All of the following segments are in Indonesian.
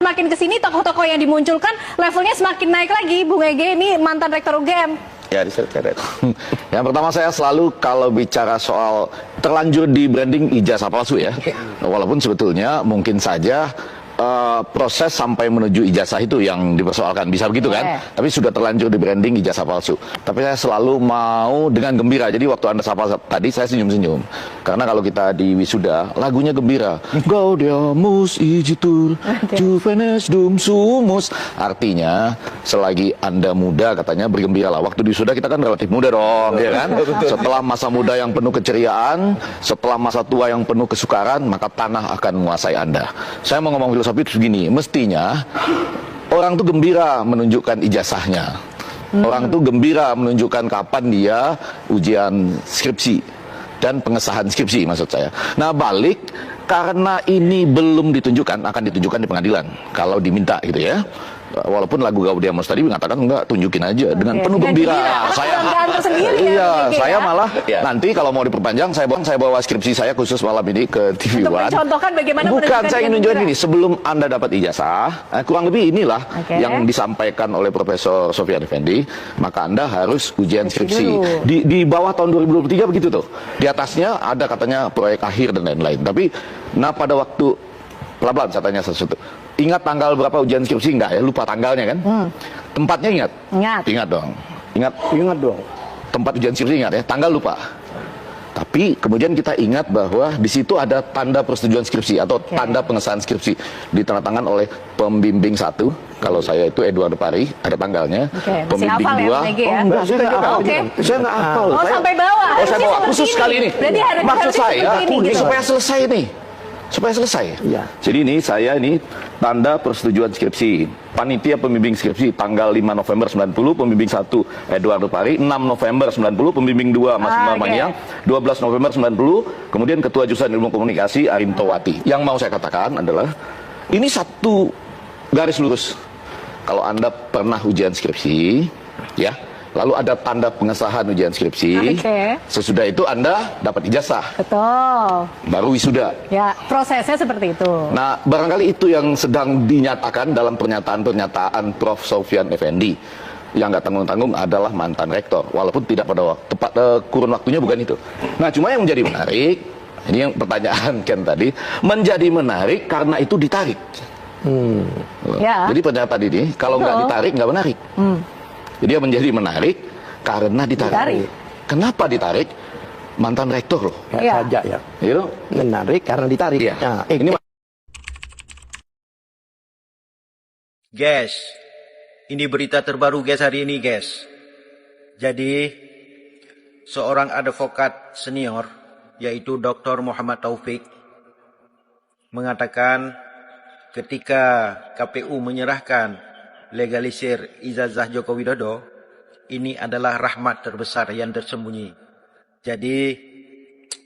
Makin kesini tokoh-tokoh yang dimunculkan levelnya semakin naik lagi. Bung Ege ini mantan rektor UGM. Ya, diseret. Yang pertama, saya selalu kalau bicara soal terlanjur di branding ijazah palsu ya. Walaupun sebetulnya mungkin saja proses sampai menuju ijazah itu yang dipersoalkan, bisa begitu kan? Tapi sudah terlanjur di branding ijazah palsu. Tapi saya selalu mau dengan gembira. Jadi waktu Anda sapa tadi saya senyum-senyum. Karena kalau kita di wisuda, lagunya gembira. Gaudeamus igitur, juvenes dum sumus. Artinya, selagi Anda muda katanya bergembiralah. Waktu di wisuda kita kan relatif muda dong, ya kan? Setelah masa muda yang penuh keceriaan, setelah masa tua yang penuh kesukaran, maka tanah akan menguasai Anda. Saya mau ngomong filosofi begini, mestinya orang tuh gembira menunjukkan ijazahnya. Orang tuh gembira menunjukkan kapan dia ujian skripsi dan pengesahan skripsi maksud saya. Nah, balik karena ini belum ditunjukkan, akan ditunjukkan di pengadilan kalau diminta gitu ya. Walaupun lagu Gaudeamus tadi mengatakan enggak, tunjukin aja dengan penuh gembira. Saya malah nanti kalau mau diperpanjang saya bawa skripsi saya khusus malam ini ke TV One. Untuk mencontohkan bagaimana bukan saya ingin nunjukin gini, sebelum Anda dapat ijazah, kurang lebih inilah yang disampaikan oleh Profesor Sofyan Effendi, maka Anda harus ujian skripsi. Di bawah tahun 2023 begitu tuh. Di atasnya ada katanya proyek akhir dan lain-lain. Tapi pada waktu pelan-pelan saya tanya sesuatu. Ingat tanggal berapa ujian skripsi? Enggak ya, lupa tanggalnya kan? Tempatnya ingat? Ingat dong. Ingat dong. Tempat ujian skripsi ingat ya, tanggal lupa. Tapi kemudian kita ingat bahwa di situ ada tanda persetujuan skripsi atau tanda pengesahan skripsi ditandatangan oleh pembimbing 1. Kalau saya itu Edward Pari, ada tanggalnya. Pembimbing 2. Enggak, saya nggak hafal. Oh, sampai bawah. Saya bawa khusus kali ini. Maksud saya supaya selesai nih. Supaya selesai. Ya. Jadi saya ini tanda persetujuan skripsi. Panitia pembimbing skripsi tanggal 5 November 90, pembimbing 1 Eduardo Pari, 6 November 90, pembimbing 2 Mas Maniang, 12 November 90, kemudian Ketua Jurusan Ilmu Komunikasi Arintowati. Yang mau saya katakan adalah ini satu garis lurus. Kalau Anda pernah ujian skripsi, ya, lalu ada tanda pengesahan ujian skripsi. Sesudah itu Anda dapat ijazah. Betul. Baru wisuda. Ya, prosesnya seperti itu. Nah, barangkali itu yang sedang dinyatakan dalam pernyataan Prof. Sofyan Effendi. Yang nggak tanggung-tanggung adalah mantan rektor. Walaupun tidak pada tepat kurun waktunya bukan itu. Nah, cuma yang menjadi menarik, ini yang pertanyaan Ken tadi, menjadi menarik karena itu ditarik. Jadi pernyataan ini, kalau nggak ditarik, nggak menarik. Jadi dia menjadi menarik karena ditarik. Kenapa ditarik? Mantan rektor loh. Saja ya. Gitu? Menarik karena ditarik. Iya. Nah, ini guys, ini berita terbaru guys hari ini guys. Jadi seorang advokat senior yaitu Dr. Muhammad Taufik mengatakan ketika KPU menyerahkan legalisir ijazah Joko Widodo, ini adalah rahmat terbesar yang tersembunyi. Jadi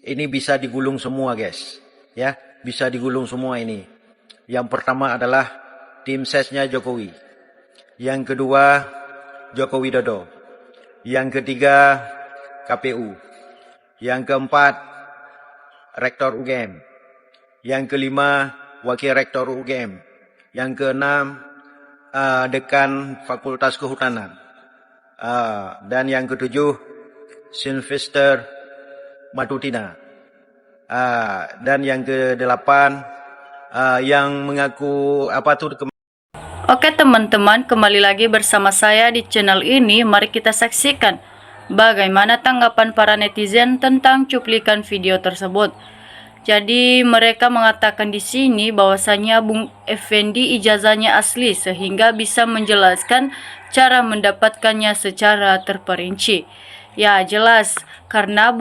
ini bisa digulung semua guys, ya, bisa digulung semua ini. Yang pertama adalah tim sesnya Jokowi, yang kedua Joko Widodo, yang ketiga KPU, yang keempat Rektor UGM, yang kelima Wakil Rektor UGM, yang keenam Dekan Fakultas Kehutanan, dan yang ketujuh Sylvester Matutina, dan yang kedelapan yang mengaku Oke teman-teman, kembali lagi bersama saya di channel ini. Mari kita saksikan bagaimana tanggapan para netizen tentang cuplikan video tersebut. Jadi mereka mengatakan di sini bahwasanya Bung Effendi ijazahnya asli sehingga bisa menjelaskan cara mendapatkannya secara terperinci. Ya jelas karena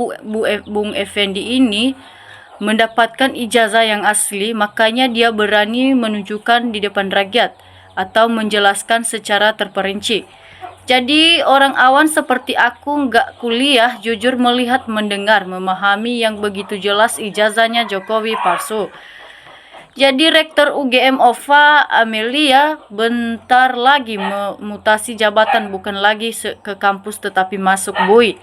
Bung Effendi ini mendapatkan ijazah yang asli, makanya dia berani menunjukkan di depan rakyat atau menjelaskan secara terperinci. Jadi orang awam seperti aku nggak kuliah jujur melihat, mendengar, memahami yang begitu jelas ijazahnya Jokowi palsu. Jadi Rektor UGM Ova Amelia bentar lagi memutasi jabatan, bukan lagi ke kampus tetapi masuk BUI.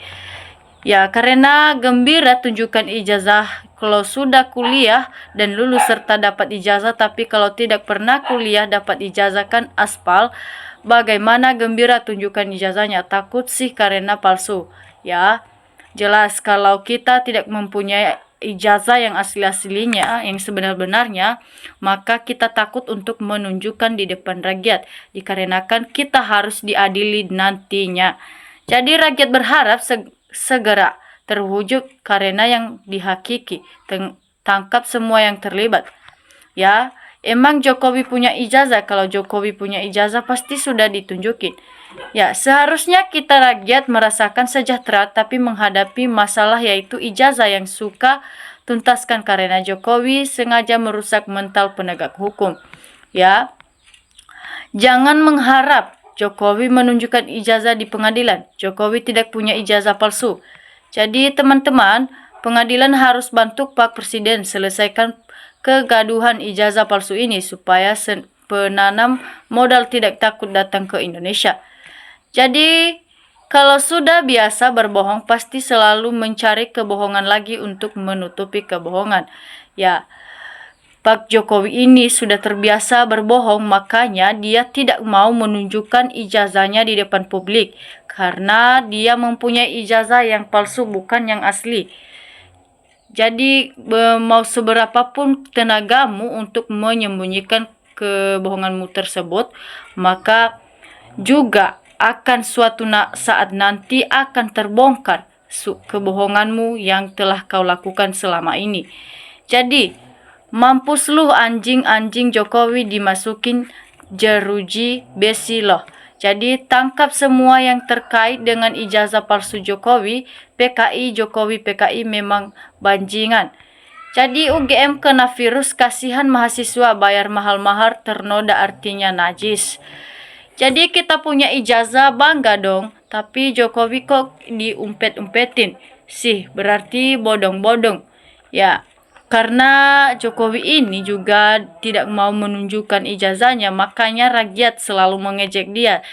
Ya karena gembira tunjukkan ijazah kalau sudah kuliah dan lulus serta dapat ijazah, tapi kalau tidak pernah kuliah dapat ijazah kan aspal. Bagaimana gembira tunjukkan ijazahnya, takut sih karena palsu. Ya, jelas kalau kita tidak mempunyai ijazah yang asli-aslinya, yang sebenar-benarnya, maka kita takut untuk menunjukkan di depan rakyat, dikarenakan kita harus diadili nantinya. Jadi rakyat berharap segera terwujud karena yang dihakiki, tangkap semua yang terlibat. Ya, emang Jokowi punya ijazah? Kalau Jokowi punya ijazah pasti sudah ditunjukin. Ya, seharusnya kita rakyat merasakan sejahtera tapi menghadapi masalah yaitu ijazah yang suka tuntaskan karena Jokowi sengaja merusak mental penegak hukum. Ya, jangan mengharap Jokowi menunjukkan ijazah di pengadilan. Jokowi tidak punya ijazah palsu. Jadi teman-teman, pengadilan harus bantu Pak Presiden selesaikan kegaduhan ijazah palsu ini supaya penanam modal tidak takut datang ke Indonesia. Jadi kalau sudah biasa berbohong pasti selalu mencari kebohongan lagi untuk menutupi kebohongan. Ya, Pak Jokowi ini sudah terbiasa berbohong, makanya dia tidak mau menunjukkan ijazahnya di depan publik karena dia mempunyai ijazah yang palsu bukan yang asli. Jadi mau seberapa pun tenagamu untuk menyembunyikan kebohonganmu tersebut, maka juga akan suatu saat nanti akan terbongkar kebohonganmu yang telah kau lakukan selama ini. Jadi mampus lu anjing-anjing Jokowi dimasukin jeruji besi loh. Jadi tangkap semua yang terkait dengan ijazah palsu Jokowi. Jokowi PKI memang banjingan. Jadi UGM kena virus, kasihan mahasiswa bayar mahal-mahal ternoda artinya najis. Jadi kita punya ijazah bangga dong, tapi Jokowi kok diumpet-umpetin sih, berarti bodong-bodong. Ya, karena Jokowi ini juga tidak mau menunjukkan ijazahnya, makanya rakyat selalu mengejek dia.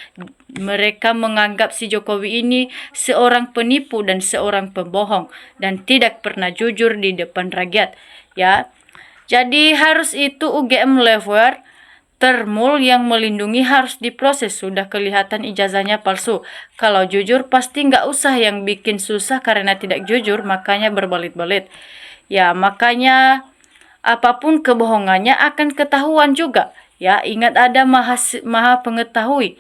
Mereka menganggap si Jokowi ini seorang penipu dan seorang pembohong dan tidak pernah jujur di depan rakyat. Ya, jadi harus itu UGM lever termul yang melindungi harus diproses. Sudah kelihatan ijazahnya palsu. Kalau jujur pasti nggak usah yang bikin susah karena tidak jujur, makanya berbelit-belit. Ya, makanya apapun kebohongannya akan ketahuan juga. Ya, ingat ada maha pengetahui.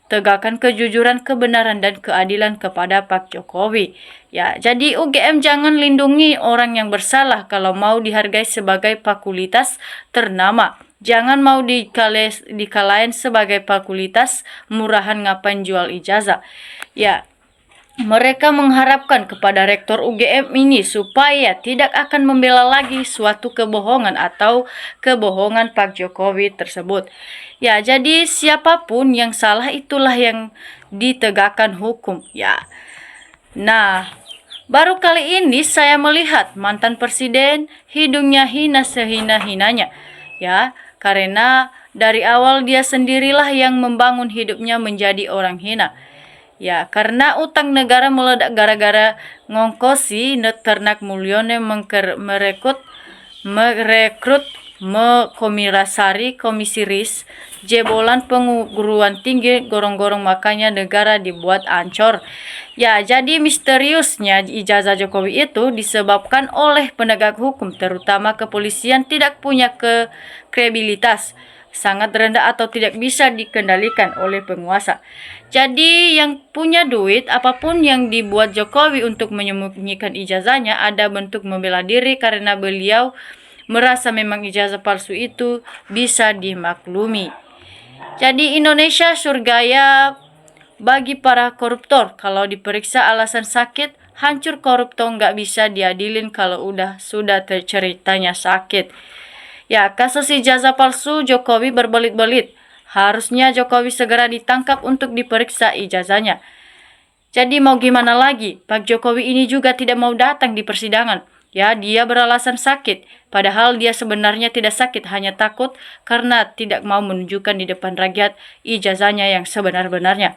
Tegakkan kejujuran, kebenaran, dan keadilan kepada Pak Jokowi. Ya, jadi UGM jangan lindungi orang yang bersalah kalau mau dihargai sebagai fakultas ternama. Jangan mau dikalain sebagai fakultas murahan ngapain jual ijazah. Ya, mereka mengharapkan kepada rektor UGM ini supaya tidak akan membela lagi suatu kebohongan atau kebohongan Pak Jokowi tersebut. Ya, jadi siapapun yang salah itulah yang ditegakkan hukum. Ya, nah, baru kali ini saya melihat mantan presiden hidungnya hina sehina-hinanya. Ya, karena dari awal dia sendirilah yang membangun hidupnya menjadi orang hina. Ya, karena utang negara meledak gara-gara ngongkosi ternak mulyone merekrut komisaris, jebolan perguruan tinggi gorong-gorong, makanya negara dibuat ancur. Ya, jadi misteriusnya ijazah Jokowi itu disebabkan oleh penegak hukum, terutama kepolisian tidak punya kredibilitas, sangat rendah atau tidak bisa dikendalikan oleh penguasa. Jadi yang punya duit, apapun yang dibuat Jokowi untuk menyembunyikan ijazahnya ada bentuk membela diri karena beliau merasa memang ijazah palsu itu bisa dimaklumi. Jadi Indonesia surgaya bagi para koruptor. Kalau diperiksa alasan sakit, hancur koruptor nggak bisa diadilin kalau sudah ceritanya sakit. Ya, kasus ijazah palsu Jokowi berbelit-belit. Harusnya Jokowi segera ditangkap untuk diperiksa ijazahnya. Jadi mau gimana lagi? Pak Jokowi ini juga tidak mau datang di persidangan. Ya, dia beralasan sakit, padahal dia sebenarnya tidak sakit, hanya takut karena tidak mau menunjukkan di depan rakyat ijazahnya yang sebenar-benarnya.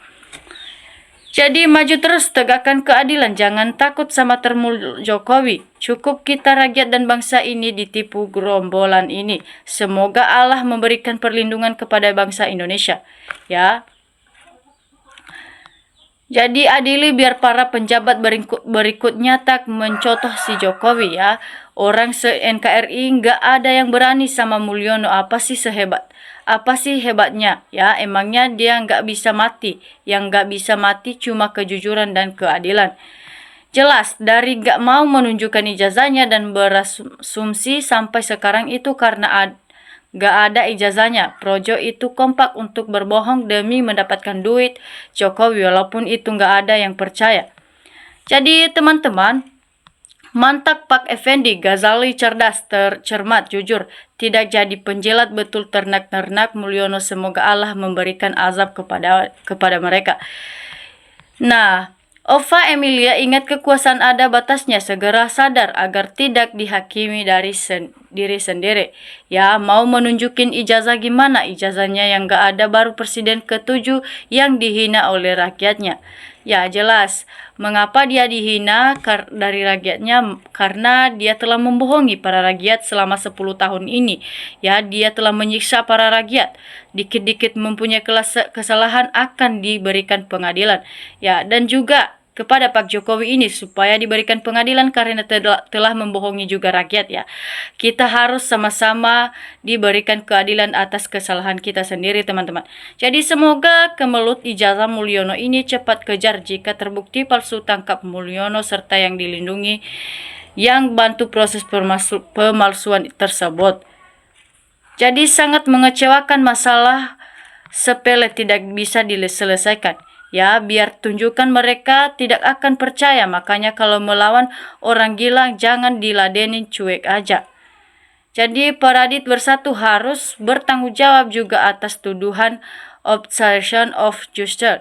Jadi maju terus tegakkan keadilan, jangan takut sama termul Jokowi. Cukup kita rakyat dan bangsa ini ditipu gerombolan ini. Semoga Allah memberikan perlindungan kepada bangsa Indonesia. Ya. Jadi adili biar para penjabat berikutnya tak mencontoh si Jokowi ya. Orang se-NKRI nggak ada yang berani sama Mulyono. Apa sih hebatnya? Ya, emangnya dia nggak bisa mati. Yang nggak bisa mati cuma kejujuran dan keadilan. Jelas, dari nggak mau menunjukkan ijazahnya dan berasumsi sampai sekarang itu karena nggak ada ijazahnya. Projo itu kompak untuk berbohong demi mendapatkan duit Jokowi, walaupun itu nggak ada yang percaya. Jadi teman-teman, mantap Pak Effendi, Ghazali cerdas, cermat, jujur, tidak jadi penjilat, betul ternak-ternak Mulyono. Semoga Allah memberikan azab kepada mereka. Nah, Ova Emilia, ingat kekuasaan ada batasnya, segera sadar agar tidak dihakimi dari diri sendiri. Ya, mau menunjukin ijazah gimana? Ijazahnya yang gak ada, baru presiden ke-7 yang dihina oleh rakyatnya. Ya, jelas. Mengapa dia dihina dari rakyatnya? Karena dia telah membohongi para rakyat selama 10 tahun ini. Ya, dia telah menyiksa para rakyat. Dikit-dikit mempunyai kesalahan akan diberikan pengadilan. Ya, dan juga kepada Pak Jokowi ini supaya diberikan pengadilan karena telah membohongi juga rakyat ya. Kita harus sama-sama diberikan keadilan atas kesalahan kita sendiri teman-teman. Jadi semoga kemelut ijazah Mulyono ini cepat kejar. Jika terbukti palsu, tangkap Mulyono serta yang dilindungi yang bantu proses pemalsuan tersebut. Jadi sangat mengecewakan, masalah sepele tidak bisa diselesaikan. Ya, biar tunjukkan mereka tidak akan percaya. Makanya kalau melawan orang gila jangan diladenin, cuek aja. Jadi Paradit Bersatu harus bertanggung jawab juga atas tuduhan obstruction of justice.